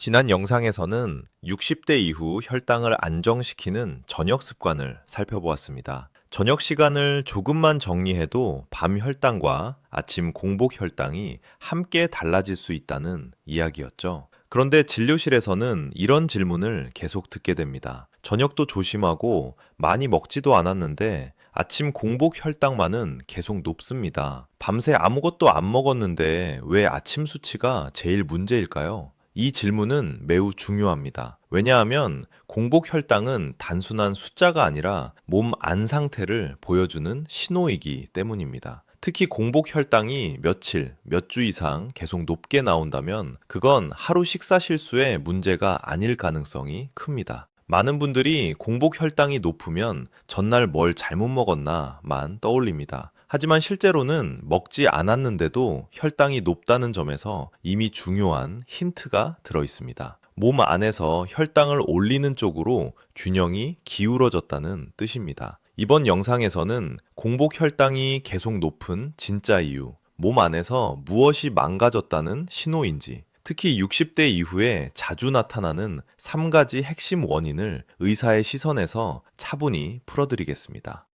지난 영상에서는 60대 이후 혈당을 안정시키는 저녁 습관을 살펴보았습니다. 저녁 시간을 조금만 정리해도 밤 혈당과 아침 공복 혈당이 함께 달라질 수 있다는 이야기였죠. 그런데 진료실에서는 이런 질문을 계속 듣게 됩니다. 저녁도 조심하고 많이 먹지도 않았는데 아침 공복 혈당만은 계속 높습니다. 밤새 아무것도 안 먹었는데 왜 아침 수치가 제일 문제일까요? 이 질문은 매우 중요합니다. 왜냐하면 공복 혈당은 단순한 숫자가 아니라 몸 안 상태를 보여주는 신호이기 때문입니다. 특히 공복 혈당이 며칠, 몇 주 이상 계속 높게 나온다면 그건 하루 식사 실수의 문제가 아닐 가능성이 큽니다. 많은 분들이 공복 혈당이 높으면 전날 뭘 잘못 먹었나만 떠올립니다. 하지만 실제로는 먹지 않았는데도 혈당이 높다는 점에서 이미 중요한 힌트가 들어 있습니다. 몸 안에서 혈당을 올리는 쪽으로 균형이 기울어졌다는 뜻입니다. 이번 영상에서는 공복 혈당이 계속 높은 진짜 이유, 몸 안에서 무엇이 망가졌다는 신호인지, 특히 60대 이후에 자주 나타나는 3가지 핵심 원인을 의사의 시선에서 차분히 풀어드리겠습니다.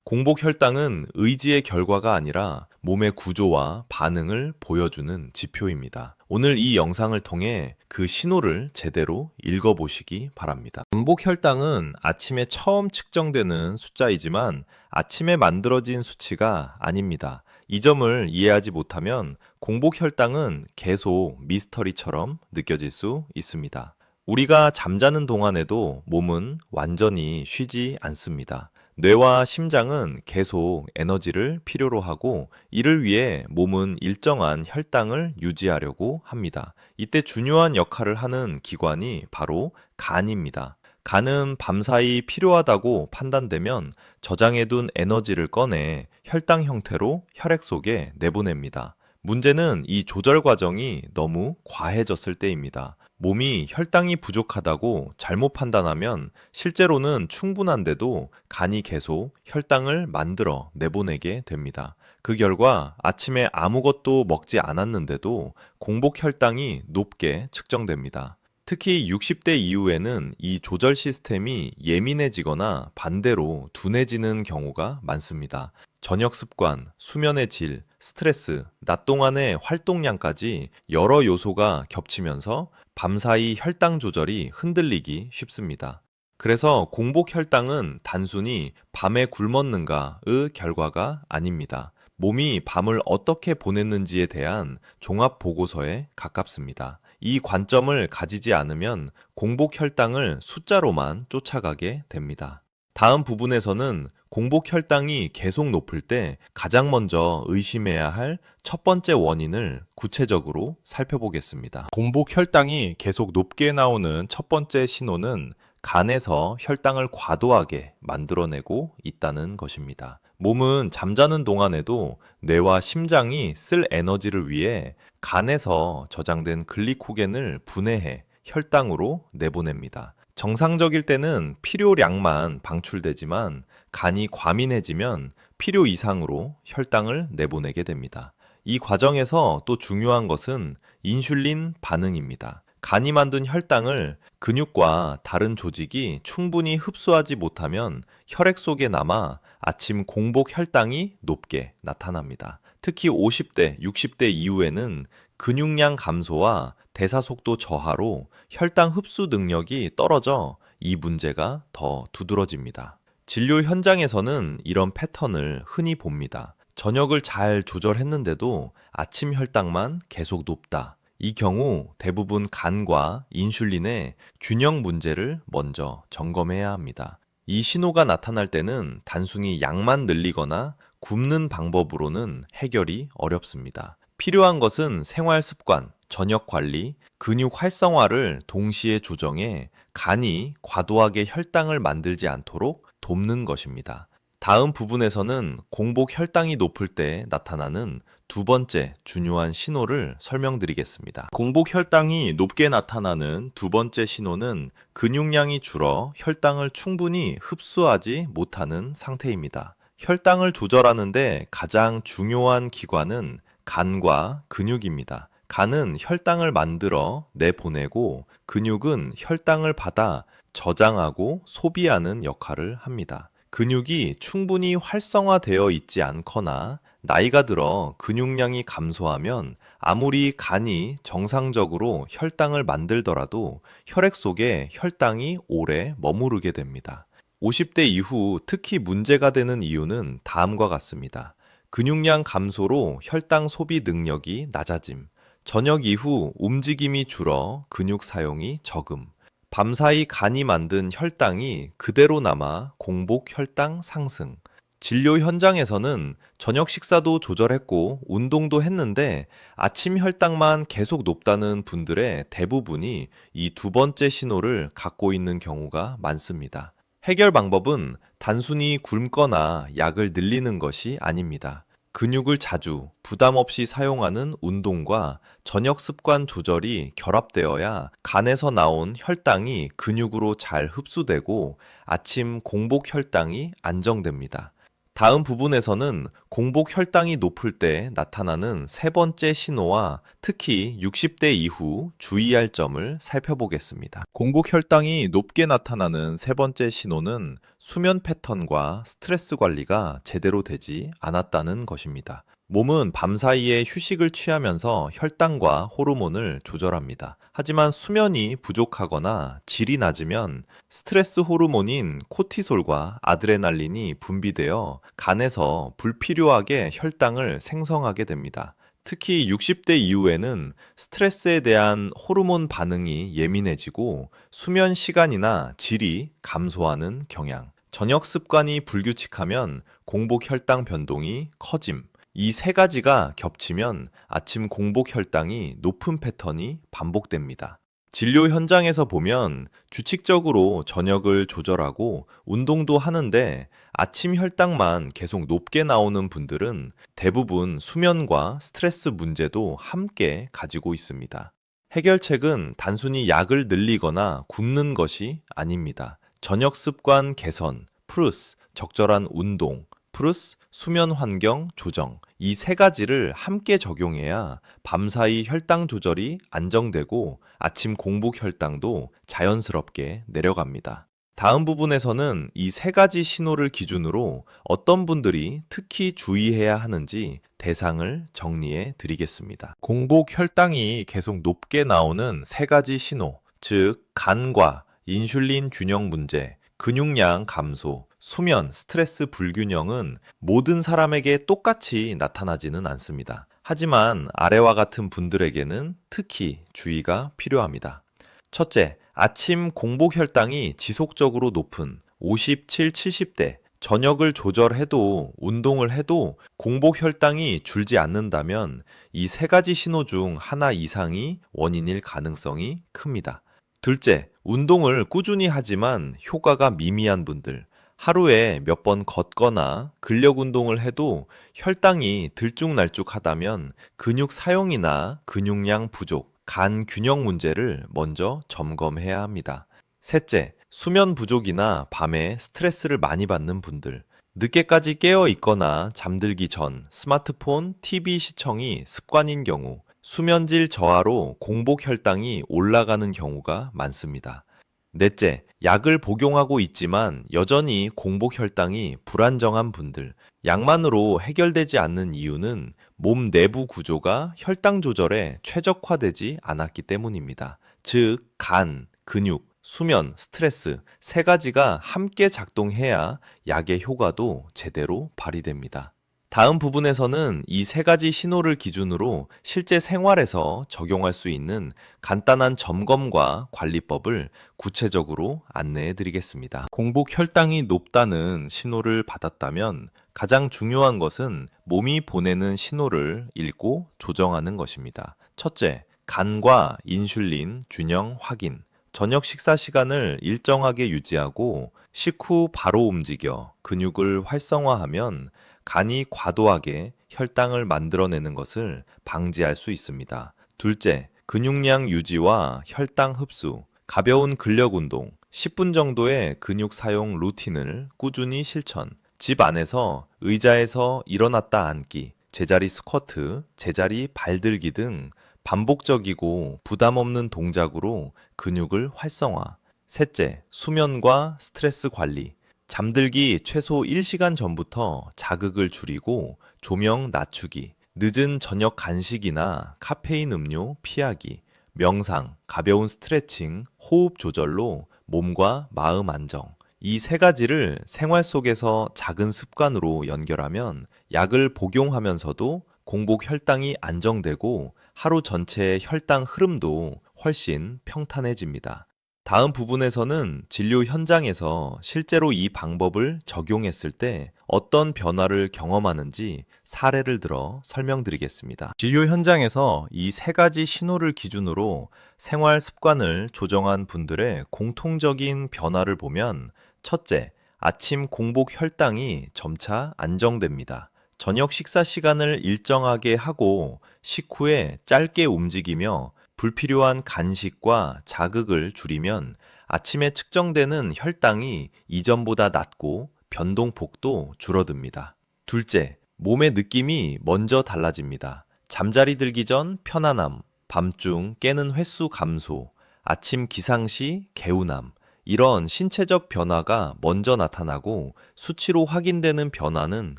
공복 혈당은 의지의 결과가 아니라 몸의 구조와 반응을 보여주는 지표입니다. 오늘 이 영상을 통해 그 신호를 제대로 읽어보시기 바랍니다. 공복 혈당은 아침에 처음 측정되는 숫자이지만 아침에 만들어진 수치가 아닙니다. 이 점을 이해하지 못하면 공복 혈당은 계속 미스터리처럼 느껴질 수 있습니다. 우리가 잠자는 동안에도 몸은 완전히 쉬지 않습니다. 뇌와 심장은 계속 에너지를 필요로 하고 이를 위해 몸은 일정한 혈당을 유지하려고 합니다. 이때 중요한 역할을 하는 기관이 바로 간입니다. 간은 밤사이 필요하다고 판단되면 저장해둔 에너지를 꺼내 혈당 형태로 혈액 속에 내보냅니다. 문제는 이 조절 과정이 너무 과해졌을 때입니다. 몸이 혈당이 부족하다고 잘못 판단하면 실제로는 충분한데도 간이 계속 혈당을 만들어 내보내게 됩니다. 그 결과 아침에 아무것도 먹지 않았는데도 공복 혈당이 높게 측정됩니다. 특히 60대 이후에는 이 조절 시스템이 예민해지거나 반대로 둔해지는 경우가 많습니다. 저녁 습관, 수면의 질, 스트레스, 낮 동안의 활동량까지 여러 요소가 겹치면서 밤사이 혈당 조절이 흔들리기 쉽습니다. 그래서 공복 혈당은 단순히 밤에 굶었는가의 결과가 아닙니다. 몸이 밤을 어떻게 보냈는지에 대한 종합 보고서에 가깝습니다. 이 관점을 가지지 않으면 공복 혈당을 숫자로만 쫓아가게 됩니다. 다음 부분에서는 공복 혈당이 계속 높을 때 가장 먼저 의심해야 할 첫 번째 원인을 구체적으로 살펴보겠습니다. 공복 혈당이 계속 높게 나오는 첫 번째 신호는 간에서 혈당을 과도하게 만들어내고 있다는 것입니다. 몸은 잠자는 동안에도 뇌와 심장이 쓸 에너지를 위해 간에서 저장된 글리코겐을 분해해 혈당으로 내보냅니다. 정상적일 때는 필요량만 방출되지만 간이 과민해지면 필요 이상으로 혈당을 내보내게 됩니다. 이 과정에서 또 중요한 것은 인슐린 반응입니다. 간이 만든 혈당을 근육과 다른 조직이 충분히 흡수하지 못하면 혈액 속에 남아 아침 공복 혈당이 높게 나타납니다. 특히 50대, 60대 이후에는 근육량 감소와 대사 속도 저하로 혈당 흡수 능력이 떨어져 이 문제가 더 두드러집니다. 진료 현장에서는 이런 패턴을 흔히 봅니다. 저녁을 잘 조절했는데도 아침 혈당만 계속 높다. 이 경우 대부분 간과 인슐린의 균형 문제를 먼저 점검해야 합니다. 이 신호가 나타날 때는 단순히 약만 늘리거나 굶는 방법으로는 해결이 어렵습니다. 필요한 것은 생활 습관, 저녁 관리, 근육 활성화를 동시에 조정해 간이 과도하게 혈당을 만들지 않도록 돕는 것입니다. 다음 부분에서는 공복 혈당이 높을 때 나타나는 두 번째 중요한 신호를 설명드리겠습니다. 공복 혈당이 높게 나타나는 두 번째 신호는 근육량이 줄어 혈당을 충분히 흡수하지 못하는 상태입니다. 혈당을 조절하는데 가장 중요한 기관은 간과 근육입니다. 간은 혈당을 만들어 내보내고 근육은 혈당을 받아 저장하고 소비하는 역할을 합니다. 근육이 충분히 활성화되어 있지 않거나 나이가 들어 근육량이 감소하면 아무리 간이 정상적으로 혈당을 만들더라도 혈액 속에 혈당이 오래 머무르게 됩니다. 50대 이후 특히 문제가 되는 이유는 다음과 같습니다. 근육량 감소로 혈당 소비 능력이 낮아짐, 저녁 이후 움직임이 줄어 근육 사용이 적음, 밤사이 간이 만든 혈당이 그대로 남아 공복 혈당 상승. 진료 현장에서는 저녁 식사도 조절했고 운동도 했는데 아침 혈당만 계속 높다는 분들의 대부분이 이 두 번째 신호를 갖고 있는 경우가 많습니다. 해결 방법은 단순히 굶거나 약을 늘리는 것이 아닙니다. 근육을 자주, 부담 없이 사용하는 운동과 저녁 습관 조절이 결합되어야 간에서 나온 혈당이 근육으로 잘 흡수되고 아침 공복 혈당이 안정됩니다. 다음 부분에서는 공복 혈당이 높을 때 나타나는 세 번째 신호와 특히 60대 이후 주의할 점을 살펴보겠습니다. 공복 혈당이 높게 나타나는 세 번째 신호는 수면 패턴과 스트레스 관리가 제대로 되지 않았다는 것입니다. 몸은 밤사이에 휴식을 취하면서 혈당과 호르몬을 조절합니다. 하지만 수면이 부족하거나 질이 낮으면 스트레스 호르몬인 코티솔과 아드레날린이 분비되어 간에서 불필요하게 혈당을 생성하게 됩니다. 특히 60대 이후에는 스트레스에 대한 호르몬 반응이 예민해지고 수면 시간이나 질이 감소하는 경향, 저녁 습관이 불규칙하면 공복 혈당 변동이 커짐, 이 세 가지가 겹치면 아침 공복 혈당이 높은 패턴이 반복됩니다. 진료 현장에서 보면 규칙적으로 저녁을 조절하고 운동도 하는데 아침 혈당만 계속 높게 나오는 분들은 대부분 수면과 스트레스 문제도 함께 가지고 있습니다. 해결책은 단순히 약을 늘리거나 굶는 것이 아닙니다. 저녁 습관 개선, 플러스 적절한 운동, 플러스 수면 환경 조정, 이 세 가지를 함께 적용해야 밤사이 혈당 조절이 안정되고 아침 공복 혈당도 자연스럽게 내려갑니다. 다음 부분에서는 이 세 가지 신호를 기준으로 어떤 분들이 특히 주의해야 하는지 대상을 정리해 드리겠습니다. 공복 혈당이 계속 높게 나오는 세 가지 신호, 즉 간과 인슐린 균형 문제, 근육량 감소, 수면, 스트레스 불균형은 모든 사람에게 똑같이 나타나지는 않습니다. 하지만 아래와 같은 분들에게는 특히 주의가 필요합니다. 첫째, 아침 공복 혈당이 지속적으로 높은 57, 70대, 저녁을 조절해도 운동을 해도 공복 혈당이 줄지 않는다면 이 세 가지 신호 중 하나 이상이 원인일 가능성이 큽니다. 둘째, 운동을 꾸준히 하지만 효과가 미미한 분들, 하루에 몇 번 걷거나 근력 운동을 해도 혈당이 들쭉날쭉하다면 근육 사용이나 근육량 부족, 간 균형 문제를 먼저 점검해야 합니다. 셋째, 수면 부족이나 밤에 스트레스를 많이 받는 분들, 늦게까지 깨어 있거나 잠들기 전 스마트폰, TV 시청이 습관인 경우, 수면질 저하로 공복 혈당이 올라가는 경우가 많습니다. 넷째, 약을 복용하고 있지만 여전히 공복 혈당이 불안정한 분들, 약만으로 해결되지 않는 이유는 몸 내부 구조가 혈당 조절에 최적화되지 않았기 때문입니다. 즉, 간, 근육, 수면, 스트레스 세 가지가 함께 작동해야 약의 효과도 제대로 발휘됩니다. 다음 부분에서는 이 세 가지 신호를 기준으로 실제 생활에서 적용할 수 있는 간단한 점검과 관리법을 구체적으로 안내해 드리겠습니다. 공복 혈당이 높다는 신호를 받았다면 가장 중요한 것은 몸이 보내는 신호를 읽고 조정하는 것입니다. 첫째, 간과 인슐린 균형 확인. 저녁 식사 시간을 일정하게 유지하고 식후 바로 움직여 근육을 활성화하면 간이 과도하게 혈당을 만들어내는 것을 방지할 수 있습니다. 둘째, 근육량 유지와 혈당 흡수, 가벼운 근력 운동, 10분 정도의 근육 사용 루틴을 꾸준히 실천, 집 안에서 의자에서 일어났다 앉기, 제자리 스쿼트, 제자리 발들기 등 반복적이고 부담 없는 동작으로 근육을 활성화. 셋째, 수면과 스트레스 관리. 잠들기 최소 1시간 전부터 자극을 줄이고 조명 낮추기, 늦은 저녁 간식이나 카페인 음료 피하기, 명상, 가벼운 스트레칭, 호흡 조절로 몸과 마음 안정. 이 세 가지를 생활 속에서 작은 습관으로 연결하면 약을 복용하면서도 공복 혈당이 안정되고 하루 전체의 혈당 흐름도 훨씬 평탄해집니다. 다음 부분에서는 진료 현장에서 실제로 이 방법을 적용했을 때 어떤 변화를 경험하는지 사례를 들어 설명드리겠습니다. 진료 현장에서 이 세 가지 신호를 기준으로 생활 습관을 조정한 분들의 공통적인 변화를 보면 첫째, 아침 공복 혈당이 점차 안정됩니다. 저녁 식사 시간을 일정하게 하고 식후에 짧게 움직이며 불필요한 간식과 자극을 줄이면 아침에 측정되는 혈당이 이전보다 낮고 변동폭도 줄어듭니다. 둘째, 몸의 느낌이 먼저 달라집니다. 잠자리 들기 전 편안함, 밤중 깨는 횟수 감소, 아침 기상 시 개운함, 이런 신체적 변화가 먼저 나타나고 수치로 확인되는 변화는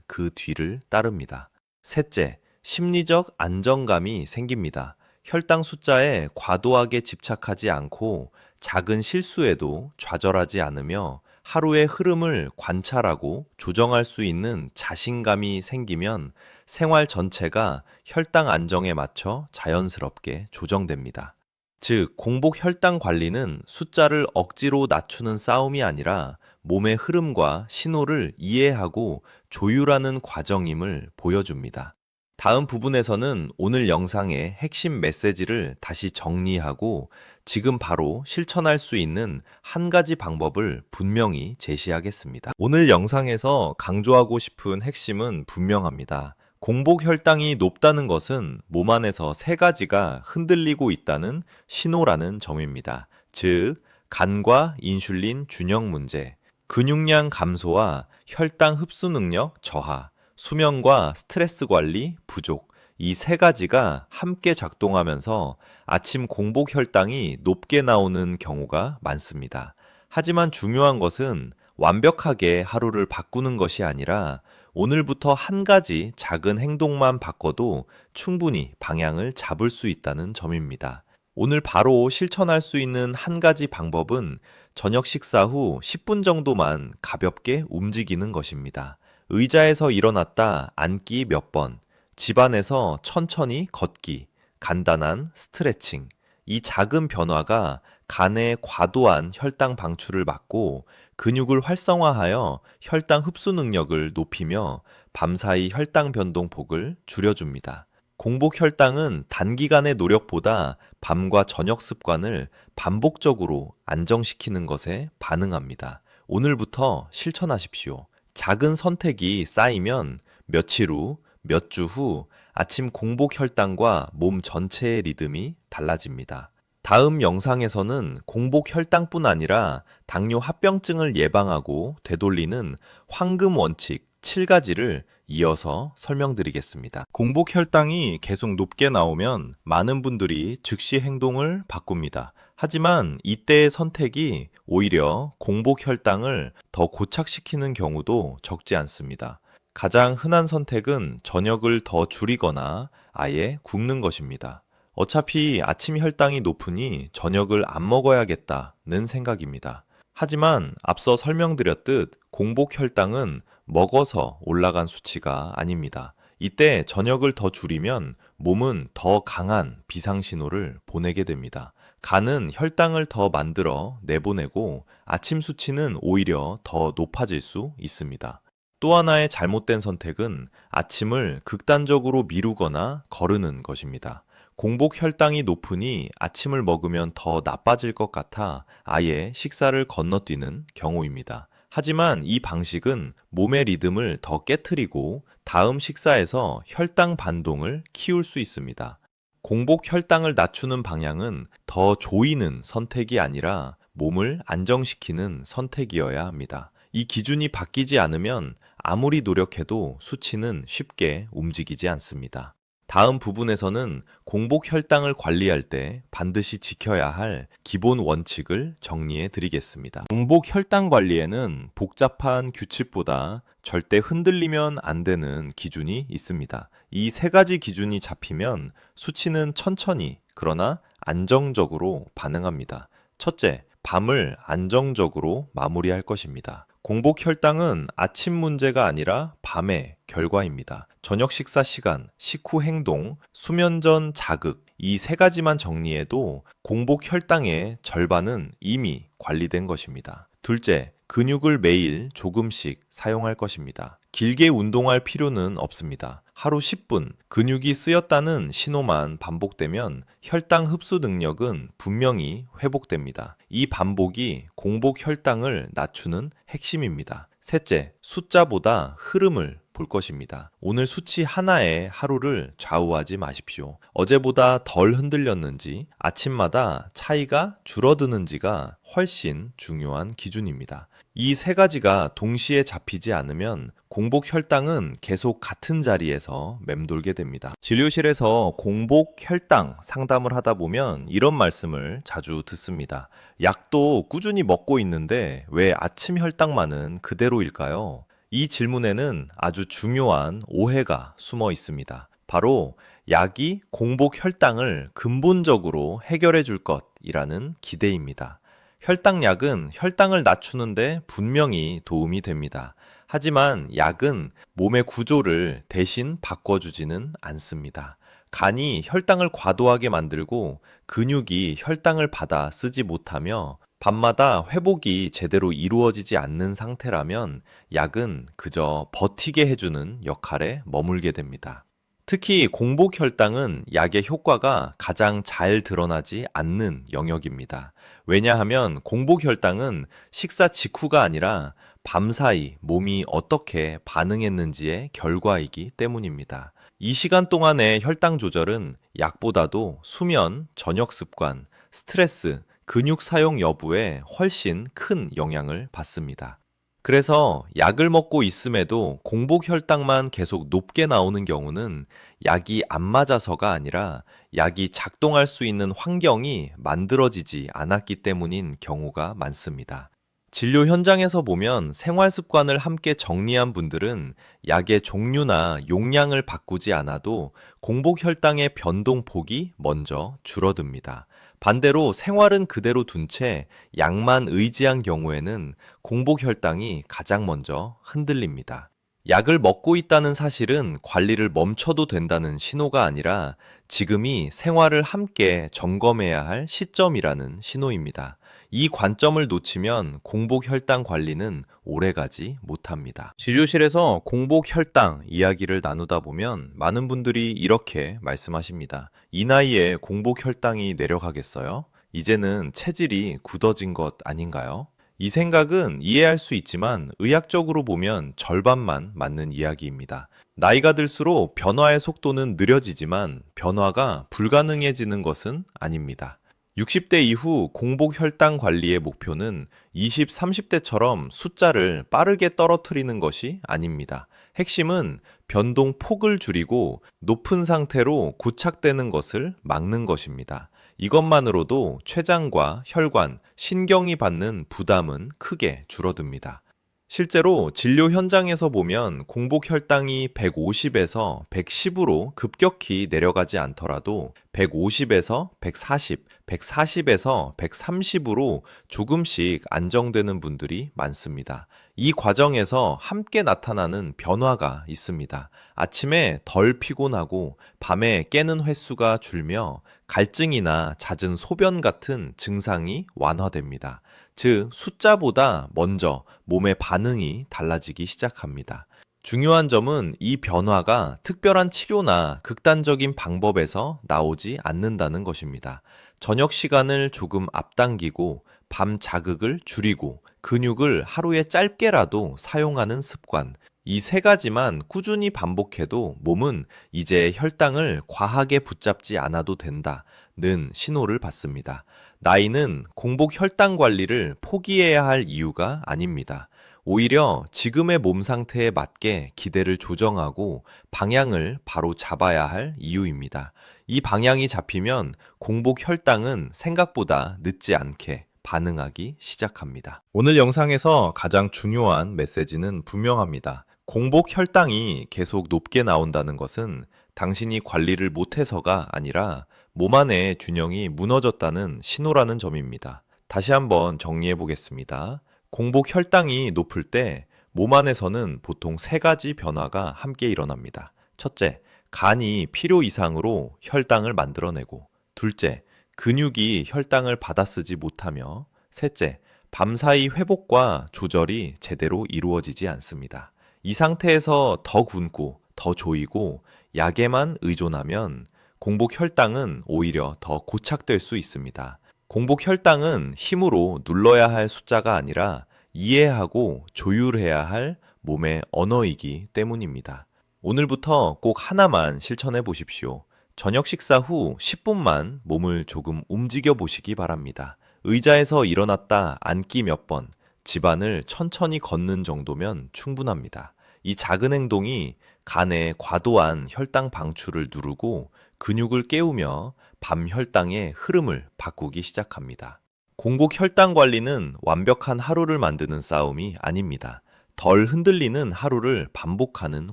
그 뒤를 따릅니다. 셋째, 심리적 안정감이 생깁니다. 혈당 숫자에 과도하게 집착하지 않고 작은 실수에도 좌절하지 않으며 하루의 흐름을 관찰하고 조정할 수 있는 자신감이 생기면 생활 전체가 혈당 안정에 맞춰 자연스럽게 조정됩니다. 즉, 공복 혈당 관리는 숫자를 억지로 낮추는 싸움이 아니라 몸의 흐름과 신호를 이해하고 조율하는 과정임을 보여줍니다. 다음 부분에서는 오늘 영상의 핵심 메시지를 다시 정리하고 지금 바로 실천할 수 있는 한 가지 방법을 분명히 제시하겠습니다. 오늘 영상에서 강조하고 싶은 핵심은 분명합니다. 공복 혈당이 높다는 것은 몸 안에서 세 가지가 흔들리고 있다는 신호라는 점입니다. 즉, 간과 인슐린 균형 문제, 근육량 감소와 혈당 흡수 능력 저하, 수면과 스트레스 관리 부족, 이 세 가지가 함께 작동하면서 아침 공복 혈당이 높게 나오는 경우가 많습니다. 하지만 중요한 것은 완벽하게 하루를 바꾸는 것이 아니라 오늘부터 한 가지 작은 행동만 바꿔도 충분히 방향을 잡을 수 있다는 점입니다. 오늘 바로 실천할 수 있는 한 가지 방법은 저녁 식사 후 10분 정도만 가볍게 움직이는 것입니다. 의자에서 일어났다 앉기 몇 번, 집안에서 천천히 걷기, 간단한 스트레칭. 이 작은 변화가 간의 과도한 혈당 방출을 막고 근육을 활성화하여 혈당 흡수 능력을 높이며 밤사이 혈당 변동폭을 줄여줍니다. 공복 혈당은 단기간의 노력보다 밤과 저녁 습관을 반복적으로 안정시키는 것에 반응합니다. 오늘부터 실천하십시오. 작은 선택이 쌓이면 며칠 후, 몇 주 후 아침 공복 혈당과 몸 전체의 리듬이 달라집니다. 다음 영상에서는 공복 혈당뿐 아니라 당뇨 합병증을 예방하고 되돌리는 황금 원칙 7가지를 이어서 설명드리겠습니다. 공복 혈당이 계속 높게 나오면 많은 분들이 즉시 행동을 바꿉니다. 하지만 이때의 선택이 오히려 공복 혈당을 더 고착시키는 경우도 적지 않습니다. 가장 흔한 선택은 저녁을 더 줄이거나 아예 굶는 것입니다. 어차피 아침 혈당이 높으니 저녁을 안 먹어야겠다는 생각입니다. 하지만 앞서 설명드렸듯 공복 혈당은 먹어서 올라간 수치가 아닙니다. 이때 저녁을 더 줄이면 몸은 더 강한 비상신호를 보내게 됩니다. 간은 혈당을 더 만들어 내보내고 아침 수치는 오히려 더 높아질 수 있습니다. 또 하나의 잘못된 선택은 아침을 극단적으로 미루거나 거르는 것입니다. 공복 혈당이 높으니 아침을 먹으면 더 나빠질 것 같아 아예 식사를 건너뛰는 경우입니다. 하지만 이 방식은 몸의 리듬을 더 깨트리고 다음 식사에서 혈당 반동을 키울 수 있습니다. 공복 혈당을 낮추는 방향은 더 조이는 선택이 아니라 몸을 안정시키는 선택이어야 합니다. 이 기준이 바뀌지 않으면 아무리 노력해도 수치는 쉽게 움직이지 않습니다. 다음 부분에서는 공복 혈당을 관리할 때 반드시 지켜야 할 기본 원칙을 정리해 드리겠습니다. 공복 혈당 관리에는 복잡한 규칙보다 절대 흔들리면 안 되는 기준이 있습니다. 이 세 가지 기준이 잡히면 수치는 천천히 그러나 안정적으로 반응합니다. 첫째, 밤을 안정적으로 마무리할 것입니다. 공복 혈당은 아침 문제가 아니라 밤의 결과입니다. 저녁 식사 시간, 식후 행동, 수면 전 자극, 이 세 가지만 정리해도 공복 혈당의 절반은 이미 관리된 것입니다. 둘째, 근육을 매일 조금씩 사용할 것입니다. 길게 운동할 필요는 없습니다. 하루 10분, 근육이 쓰였다는 신호만 반복되면 혈당 흡수 능력은 분명히 회복됩니다. 이 반복이 공복 혈당을 낮추는 핵심입니다. 셋째, 숫자보다 흐름을 볼 것입니다. 오늘 수치 하나에 하루를 좌우하지 마십시오. 어제보다 덜 흔들렸는지, 아침마다 차이가 줄어드는지가 훨씬 중요한 기준입니다. 이 세 가지가 동시에 잡히지 않으면 공복 혈당은 계속 같은 자리에서 맴돌게 됩니다. 진료실에서 공복 혈당 상담을 하다 보면 이런 말씀을 자주 듣습니다. 약도 꾸준히 먹고 있는데 왜 아침 혈당만은 그대로일까요? 이 질문에는 아주 중요한 오해가 숨어 있습니다. 바로 약이 공복 혈당을 근본적으로 해결해 줄 것이라는 기대입니다. 혈당약은 혈당을 낮추는데 분명히 도움이 됩니다. 하지만 약은 몸의 구조를 대신 바꿔주지는 않습니다. 간이 혈당을 과도하게 만들고 근육이 혈당을 받아 쓰지 못하며 밤마다 회복이 제대로 이루어지지 않는 상태라면 약은 그저 버티게 해주는 역할에 머물게 됩니다. 특히 공복 혈당은 약의 효과가 가장 잘 드러나지 않는 영역입니다. 왜냐하면 공복 혈당은 식사 직후가 아니라 밤사이 몸이 어떻게 반응했는지의 결과이기 때문입니다. 이 시간 동안의 혈당 조절은 약보다도 수면, 저녁 습관, 스트레스, 근육 사용 여부에 훨씬 큰 영향을 받습니다. 그래서 약을 먹고 있음에도 공복 혈당만 계속 높게 나오는 경우는 약이 안 맞아서가 아니라 약이 작동할 수 있는 환경이 만들어지지 않았기 때문인 경우가 많습니다. 진료 현장에서 보면 생활 습관을 함께 정리한 분들은 약의 종류나 용량을 바꾸지 않아도 공복 혈당의 변동폭이 먼저 줄어듭니다. 반대로 생활은 그대로 둔 채 약만 의지한 경우에는 공복 혈당이 가장 먼저 흔들립니다. 약을 먹고 있다는 사실은 관리를 멈춰도 된다는 신호가 아니라 지금이 생활을 함께 점검해야 할 시점이라는 신호입니다. 이 관점을 놓치면 공복 혈당 관리는 오래가지 못합니다. 진료실에서 공복 혈당 이야기를 나누다 보면 많은 분들이 이렇게 말씀하십니다. 이 나이에 공복 혈당이 내려가겠어요? 이제는 체질이 굳어진 것 아닌가요? 이 생각은 이해할 수 있지만 의학적으로 보면 절반만 맞는 이야기입니다. 나이가 들수록 변화의 속도는 느려지지만 변화가 불가능해지는 것은 아닙니다. 60대 이후 공복 혈당 관리의 목표는 20, 30대처럼 숫자를 빠르게 떨어뜨리는 것이 아닙니다. 핵심은 변동 폭을 줄이고 높은 상태로 고착되는 것을 막는 것입니다. 이것만으로도 췌장과 혈관, 신경이 받는 부담은 크게 줄어듭니다. 실제로 진료 현장에서 보면 공복 혈당이 150에서 110으로 급격히 내려가지 않더라도 150에서 140, 140에서 130으로 조금씩 안정되는 분들이 많습니다. 이 과정에서 함께 나타나는 변화가 있습니다. 아침에 덜 피곤하고 밤에 깨는 횟수가 줄며 갈증이나 잦은 소변 같은 증상이 완화됩니다. 즉, 숫자보다 먼저 몸의 반응이 달라지기 시작합니다. 중요한 점은 이 변화가 특별한 치료나 극단적인 방법에서 나오지 않는다는 것입니다. 저녁 시간을 조금 앞당기고 밤 자극을 줄이고 근육을 하루에 짧게라도 사용하는 습관, 이 세 가지만 꾸준히 반복해도 몸은 이제 혈당을 과하게 붙잡지 않아도 된다는 신호를 받습니다. 나이는 공복 혈당 관리를 포기해야 할 이유가 아닙니다. 오히려 지금의 몸 상태에 맞게 기대를 조정하고 방향을 바로 잡아야 할 이유입니다. 이 방향이 잡히면 공복 혈당은 생각보다 늦지 않게 반응하기 시작합니다. 오늘 영상에서 가장 중요한 메시지는 분명합니다. 공복 혈당이 계속 높게 나온다는 것은 당신이 관리를 못해서가 아니라 몸 안의 균형이 무너졌다는 신호라는 점입니다. 다시 한번 정리해 보겠습니다. 공복 혈당이 높을 때 몸 안에서는 보통 세 가지 변화가 함께 일어납니다. 첫째, 간이 필요 이상으로 혈당을 만들어내고, 둘째, 근육이 혈당을 받아쓰지 못하며, 셋째, 밤사이 회복과 조절이 제대로 이루어지지 않습니다. 이 상태에서 더 굶고 더 조이고 약에만 의존하면 공복 혈당은 오히려 더 고착될 수 있습니다. 공복 혈당은 힘으로 눌러야 할 숫자가 아니라 이해하고 조율해야 할 몸의 언어이기 때문입니다. 오늘부터 꼭 하나만 실천해 보십시오. 저녁 식사 후 10분만 몸을 조금 움직여 보시기 바랍니다. 의자에서 일어났다 앉기 몇 번, 집안을 천천히 걷는 정도면 충분합니다. 이 작은 행동이 간의 과도한 혈당 방출을 누르고 근육을 깨우며 밤 혈당의 흐름을 바꾸기 시작합니다. 공복 혈당 관리는 완벽한 하루를 만드는 싸움이 아닙니다. 덜 흔들리는 하루를 반복하는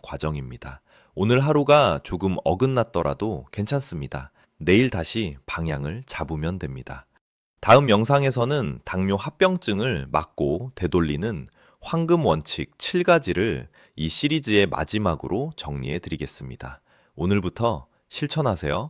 과정입니다. 오늘 하루가 조금 어긋났더라도 괜찮습니다. 내일 다시 방향을 잡으면 됩니다. 다음 영상에서는 당뇨 합병증을 막고 되돌리는 황금 원칙 7가지를 이 시리즈의 마지막으로 정리해 드리겠습니다. 오늘부터 실천하세요.